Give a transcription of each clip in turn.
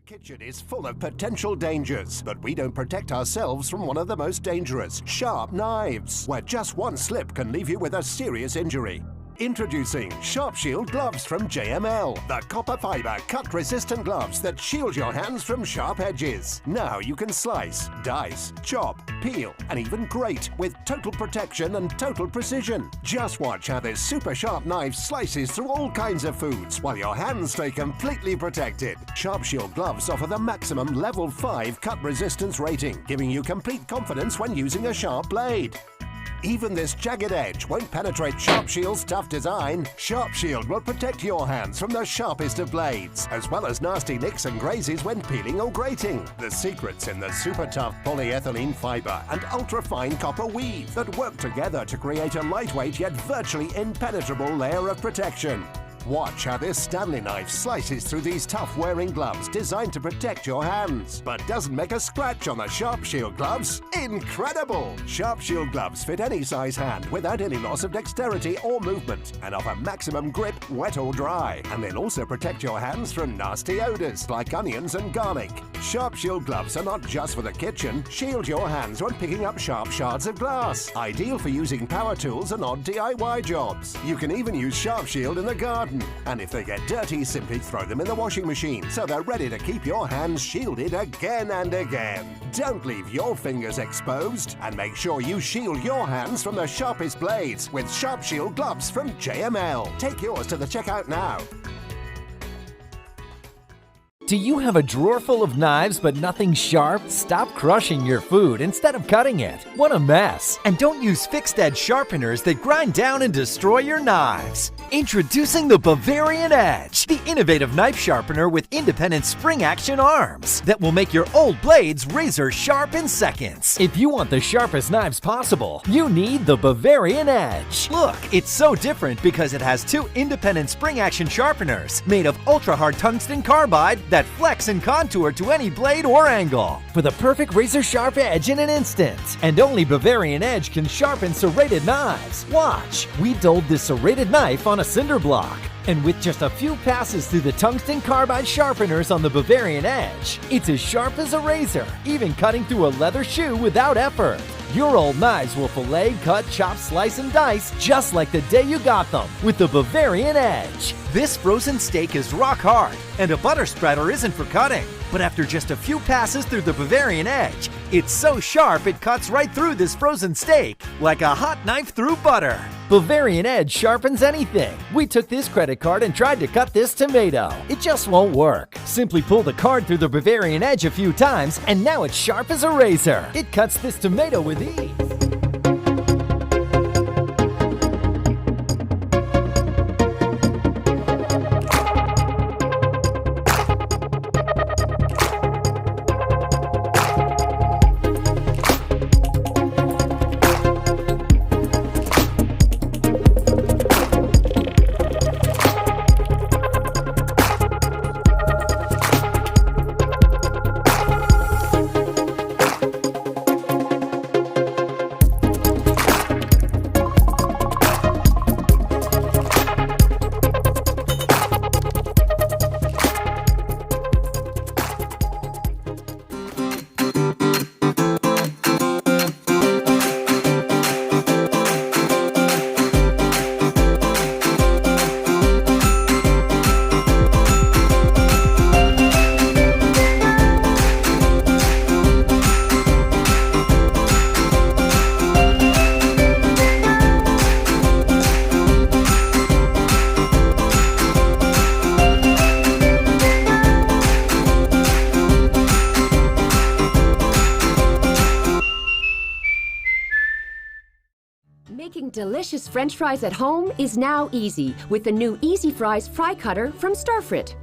Kitchen is full of potential dangers, but we don't protect ourselves from one of the most dangerous, sharp knives, where just one slip can leave you with a serious injury. Introducing Sharp Shield gloves from JML, the copper fiber cut-resistant gloves that shield your hands from sharp edges. Now you can slice, dice, chop, peel, and even grate with total protection and total precision. Just watch how this super sharp knife slices through all kinds of foods while your hands stay completely protected. Sharp Shield gloves offer the maximum level 5 cut resistance rating, giving you complete confidence when using a sharp blade. Even this jagged edge won't penetrate Sharp Shield's tough design. Sharp Shield will protect your hands from the sharpest of blades, as well as nasty nicks and grazes when peeling or grating. The secret's in the super tough polyethylene fiber and ultra-fine copper weave that work together to create a lightweight yet virtually impenetrable layer of protection. Watch how this Stanley knife slices through these tough wearing gloves designed to protect your hands, but doesn't make a scratch on the Sharp Shield gloves. Incredible! Sharp Shield gloves fit any size hand without any loss of dexterity or movement and offer maximum grip, wet or dry. And they'll also protect your hands from nasty odors like onions and garlic. Sharp Shield gloves are not just for the kitchen. Shield your hands when picking up sharp shards of glass. Ideal for using power tools and odd DIY jobs. You can even use Sharp Shield in the garden. And if they get dirty, simply throw them in the washing machine so they're ready to keep your hands shielded again and again. Don't leave your fingers exposed, and make sure you shield your hands from the sharpest blades with Sharp Shield gloves from JML. Take yours to the checkout now. Do you have a drawer full of knives but nothing sharp? Stop crushing your food instead of cutting it. What a mess! And don't use fixed edge sharpeners that grind down and destroy your knives. Introducing the Bavarian Edge, the innovative knife sharpener with independent spring action arms that will make your old blades razor sharp in seconds. If you want the sharpest knives possible, you need the Bavarian Edge. Look, it's so different because it has two independent spring action sharpeners made of ultra hard tungsten carbide that flex and contour to any blade or angle for the perfect razor sharp edge in an instant. And only Bavarian Edge can sharpen serrated knives. Watch, we dulled this serrated knife on a cinder block, and with just a few passes through the tungsten carbide sharpeners on the Bavarian Edge, it's as sharp as a razor, even cutting through a leather shoe without effort. Your old knives will fillet, cut, chop, slice, and dice just like the day you got them with the Bavarian Edge. This frozen steak is rock hard, and a butter spreader isn't for cutting. But after just a few passes through the Bavarian Edge, it's so sharp it cuts right through this frozen steak like a hot knife through butter. Bavarian Edge sharpens anything. We took this credit card and tried to cut this tomato. It just won't work. Simply pull the card through the Bavarian Edge a few times, and now it's sharp as a razor. It cuts this tomato with ease. Making delicious French fries at home is now easy with the new Easy Fries Fry Cutter from Starfrit.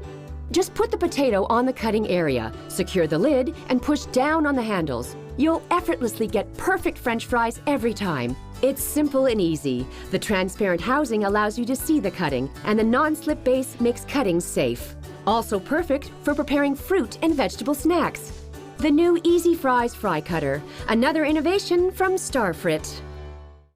Just put the potato on the cutting area, secure the lid, and push down on the handles. You'll effortlessly get perfect French fries every time. It's simple and easy. The transparent housing allows you to see the cutting, and the non-slip base makes cutting safe. Also perfect for preparing fruit and vegetable snacks. The new Easy Fries Fry Cutter, another innovation from Starfrit.